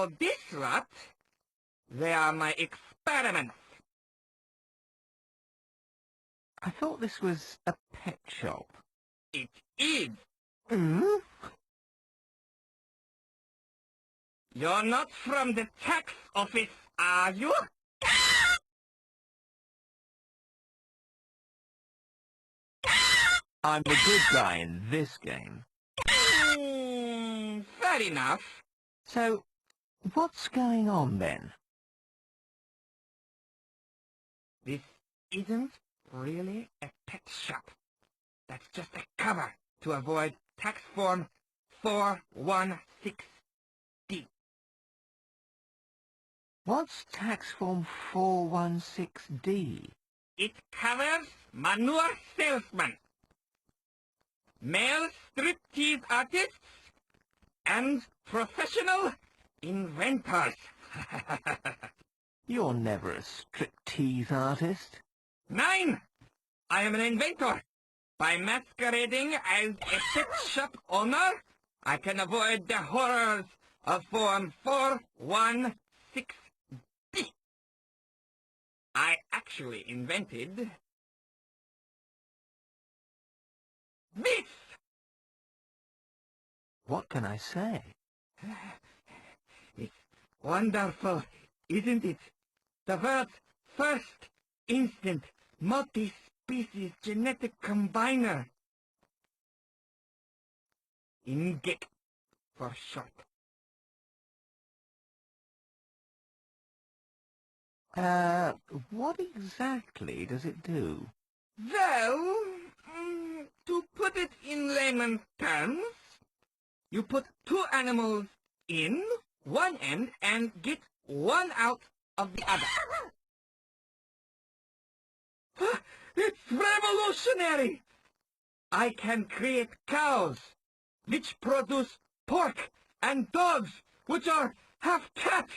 Oh, this lot? They are my experiments. I thought this was a pet shop. It is. Hmm? You're not from the tax office, are you? I'm the good guy in this game. Fair enough. So, what's going on then? This isn't really a pet shop. That's just a cover to avoid tax form 416D. What's tax form 416D? It covers manure salesmen, male striptease artists, and professional inventors. You're never a striptease artist. Nine! I am an inventor. By masquerading as a pet shop owner, I can avoid the horrors of Form 416D. I actually invented this! What can I say? It's wonderful, isn't it? The world's first instant multi-species genetic combiner. INGEC for short. What exactly does it do? Well, to put it in layman's terms, you put two animals in one end and get one out of the other. It's revolutionary! I can create cows, which produce pork, and dogs, which are half cat.